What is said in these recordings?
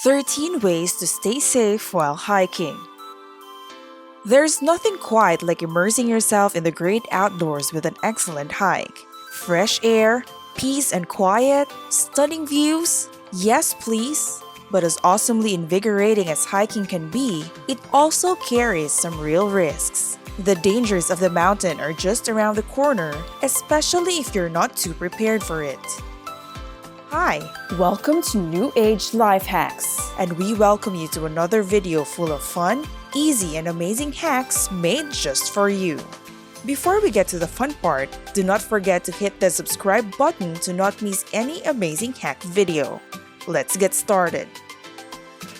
13 Ways to Stay Safe While Hiking. There's nothing quite like immersing yourself in the great outdoors with an excellent hike. Fresh air, peace and quiet, stunning views, yes please. But as awesomely invigorating as hiking can be, it also carries some real risks. The dangers of the mountain are just around the corner, especially if you're not too prepared for it. Hi, Welcome to New Age Life Hacks. and we welcome you to another video full of fun, easy, and amazing hacks made just for you. Before we get to the fun part, do not forget to hit the subscribe button to not miss any amazing hack video. Let's get started.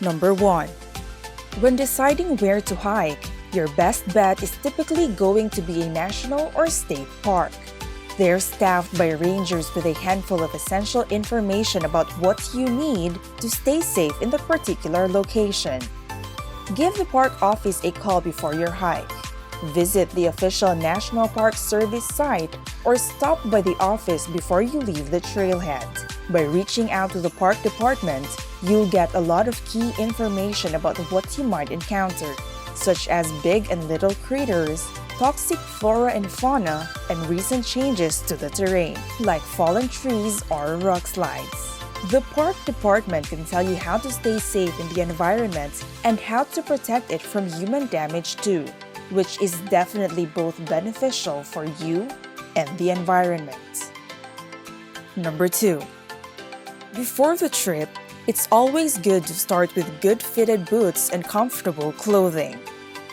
Number 1. When deciding where to hike, your best bet is typically going to be a national or state park. They're staffed by rangers with a handful of essential information about what you need to stay safe in the particular location. Give the park office a call before your hike. Visit the official National Park Service site or stop by the office before you leave the trailhead. By reaching out to the park department, you'll get a lot of key information about what you might encounter, such as big and little critters, toxic flora and fauna, and recent changes to the terrain, like fallen trees or rock slides. The park department can tell you how to stay safe in the environment and how to protect it from human damage too, which is definitely both beneficial for you and the environment. Number 2. Before the trip, it's always good to start with good fitted boots and comfortable clothing.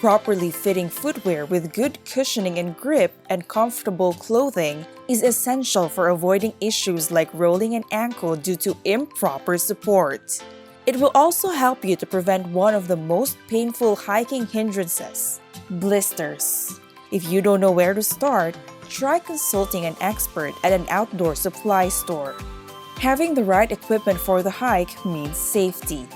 Properly fitting footwear with good cushioning and grip and comfortable clothing is essential for avoiding issues like rolling an ankle due to improper support. It will also help you to prevent one of the most painful hiking hindrances, blisters. If you don't know where to start, try consulting an expert at an outdoor supply store. Having the right equipment for the hike means safety.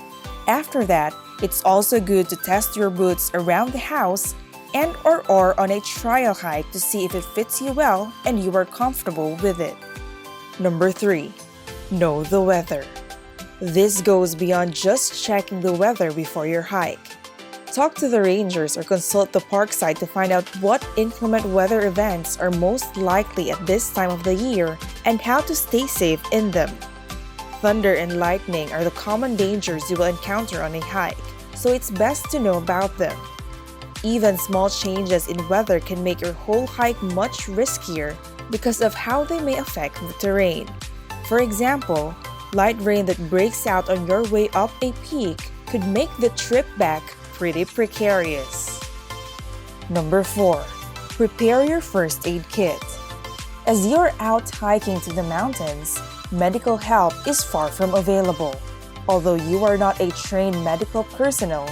After that, it's also good to test your boots around the house and/or on a trial hike to see if it fits you well and you are comfortable with it. Number 3. Know the weather. This goes beyond just checking the weather before your hike. Talk to the rangers or consult the park site to find out what inclement weather events are most likely at this time of the year and how to stay safe in them. Thunder and lightning are the common dangers you will encounter on a hike, so it's best to know about them. Even small changes in weather can make your whole hike much riskier because of how they may affect the terrain. For example, light rain that breaks out on your way up a peak could make the trip back pretty precarious. Number 4. Prepare your first aid kit. As you're out hiking to the mountains, medical help is far from available. Although you are not a trained medical personnel,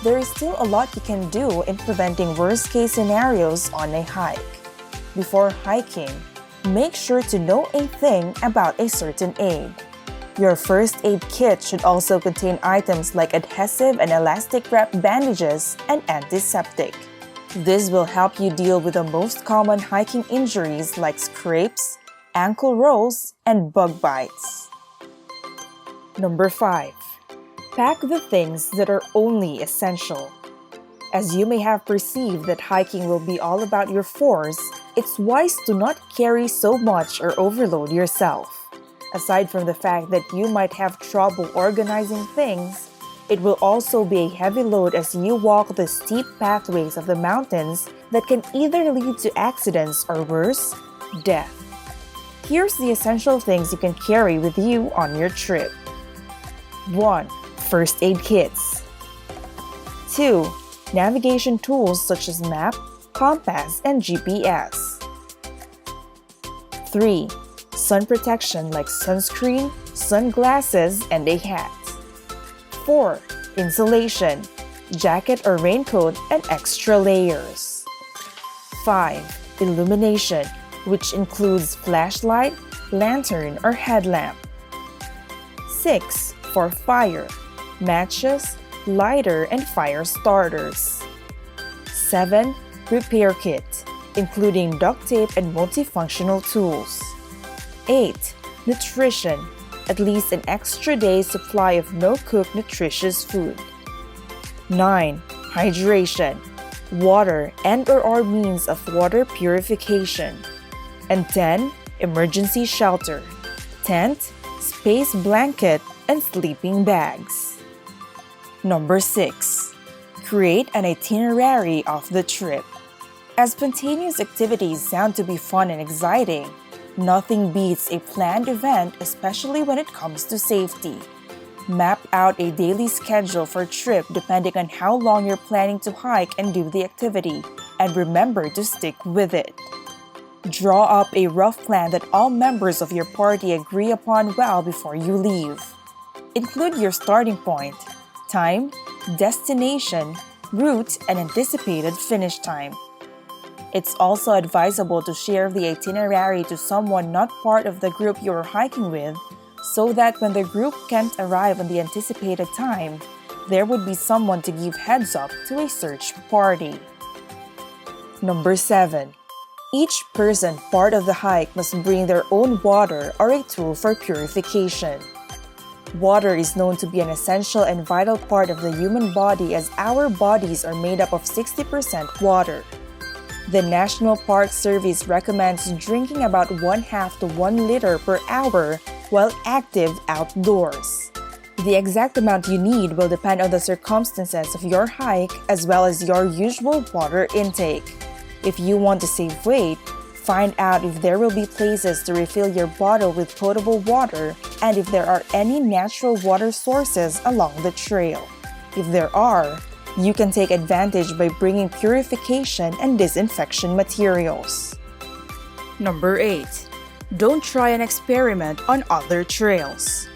there is still a lot you can do in preventing worst-case scenarios on a hike. Before hiking, make sure to know a thing about a certain aid. Your first aid kit should also contain items like adhesive and elastic wrap bandages and antiseptic. This will help you deal with the most common hiking injuries like scrapes, ankle rolls, and bug bites. Number 5. Pack the things that are only essential. As you may have perceived that hiking will be all about your force, it's wise to not carry so much or overload yourself. Aside from the fact that you might have trouble organizing things, it will also be a heavy load as you walk the steep pathways of the mountains that can either lead to accidents or worse, death. Here's the essential things you can carry with you on your trip. 1. First aid kits. 2. Navigation tools such as map, compass, and GPS. 3. Sun protection like sunscreen, sunglasses, and a hat. 4. Insulation, jacket or raincoat, and extra layers. 5. Illumination, which includes flashlight, lantern, or headlamp. 6. For fire, matches, lighter, and fire starters. 7. Repair kit, including duct tape and multifunctional tools. 8. Nutrition, at least an extra day's supply of no-cook nutritious food. 9. Hydration. Water and/or means of water purification. And 10. Emergency shelter. Tent, space blanket, and sleeping bags. Number 6. Create an itinerary of the trip. As spontaneous activities sound to be fun and exciting, nothing beats a planned event, especially when it comes to safety. Map out a daily schedule for a trip depending on how long you're planning to hike and do the activity, and remember to stick with it. Draw up a rough plan that all members of your party agree upon well before you leave. Include your starting point, time, destination, route, and anticipated finish time. It's also advisable to share the itinerary to someone not part of the group you are hiking with, so that when the group can't arrive on the anticipated time, there would be someone to give heads up to a search party. Number 7. Each person part of the hike must bring their own water or a tool for purification. Water is known to be an essential and vital part of the human body, as our bodies are made up of 60% water. The National Park Service recommends drinking about 1/2 to 1 liter per hour while active outdoors. The exact amount you need will depend on the circumstances of your hike as well as your usual water intake. If you want to save weight, find out if there will be places to refill your bottle with potable water and if there are any natural water sources along the trail. If there are, you can take advantage by bringing purification and disinfection materials. Number 8. Don't try an experiment on other trails.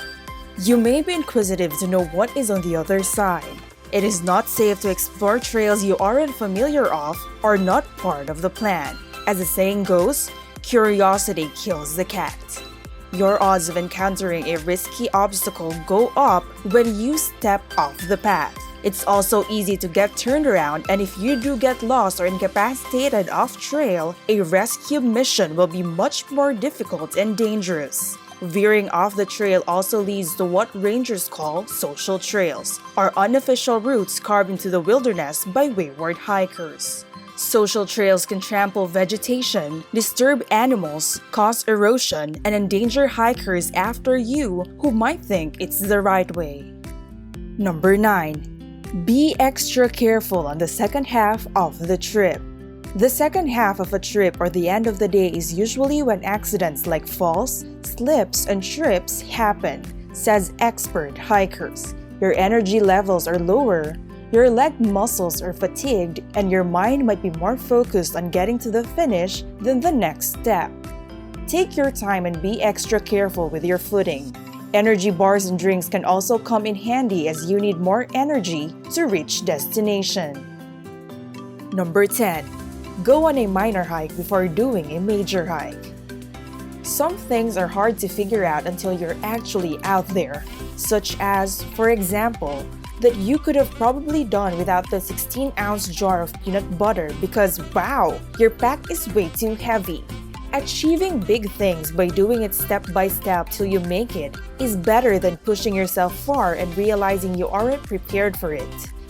You may be inquisitive to know what is on the other side. It is not safe to explore trails you aren't familiar of or not part of the plan. As the saying goes, curiosity kills the cat. Your odds of encountering a risky obstacle go up when you step off the path. It's also easy to get turned around, and if you do get lost or incapacitated off trail, a rescue mission will be much more difficult and dangerous. Veering off the trail also leads to what rangers call social trails, or unofficial routes carved into the wilderness by wayward hikers. Social trails can trample vegetation, disturb animals, cause erosion, and endanger hikers after you who might think it's the right way. Number 9. Be extra careful on the second half of the trip. The second half of a trip or the end of the day is usually when accidents like falls, slips, and trips happen, says expert hikers. Your energy levels are lower, your leg muscles are fatigued, and your mind might be more focused on getting to the finish than the next step. Take your time and be extra careful with your footing. Energy bars and drinks can also come in handy as you need more energy to reach destination. Number 10. Go on a minor hike before doing a major hike. Some things are hard to figure out until you're actually out there, such as, for example, that you could have probably done without the 16-ounce jar of peanut butter because, wow, your pack is way too heavy. Achieving big things by doing it step by step till you make it is better than pushing yourself far and realizing you aren't prepared for it.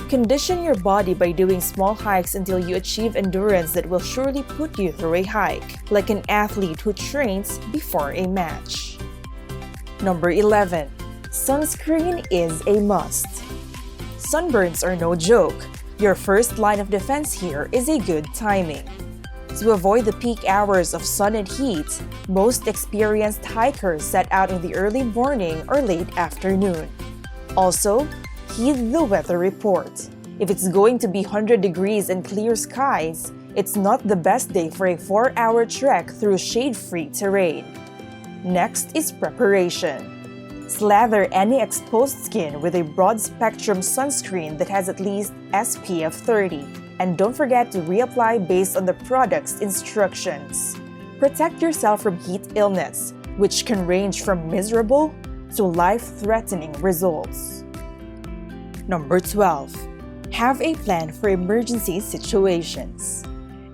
Condition your body by doing small hikes until you achieve endurance that will surely put you through a hike, like an athlete who trains before a match. Number 11. Sunscreen is a must. Sunburns are no joke. Your first line of defense here is a good timing. To avoid the peak hours of sun and heat, most experienced hikers set out in the early morning or late afternoon. Also, heed the weather report. If it's going to be 100 degrees and clear skies, it's not the best day for a 4-hour trek through shade-free terrain. Next is preparation. Slather any exposed skin with a broad-spectrum sunscreen that has at least SPF 30. And don't forget to reapply based on the product's instructions. Protect yourself from heat illness, which can range from miserable to life-threatening results. Number 12. Have a plan for emergency situations.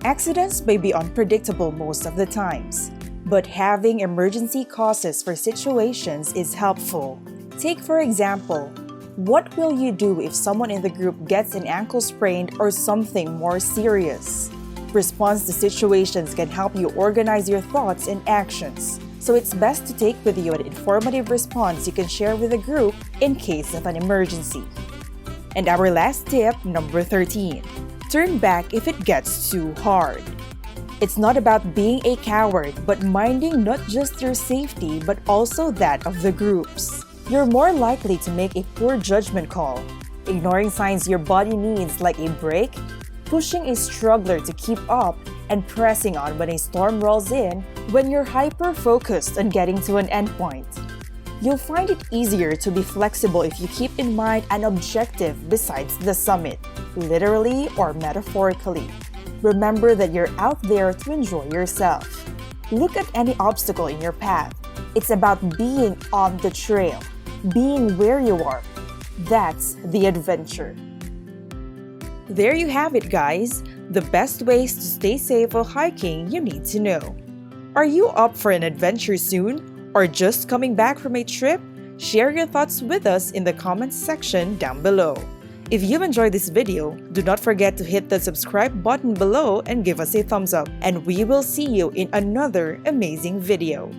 Accidents may be unpredictable most of the times. but having emergency causes for situations is helpful. Take for example, what will you do if someone in the group gets an ankle sprained or something more serious? Response to situations can help you organize your thoughts and actions, so it's best to take with you an informative response you can share with the group in case of an emergency. And our last tip, number 13. Turn back if it gets too hard. It's not about being a coward, but minding not just your safety, but also that of the group's. You're more likely to make a poor judgment call, ignoring signs your body needs like a break, pushing a struggler to keep up, and pressing on when a storm rolls in when you're hyper-focused on getting to an endpoint. You'll find it easier to be flexible if you keep in mind an objective besides the summit, literally or metaphorically. Remember that you're out there to enjoy yourself. Look at any obstacle in your path. It's about being on the trail, being where you are. That's the adventure. There you have it, guys. The best ways to stay safe while hiking you need to know. Are you up for an adventure soon? Or just coming back from a trip? Share your thoughts with us in the comments section down below. If you've enjoyed this video, do not forget to hit the subscribe button below and give us a thumbs up. And we will see you in another amazing video.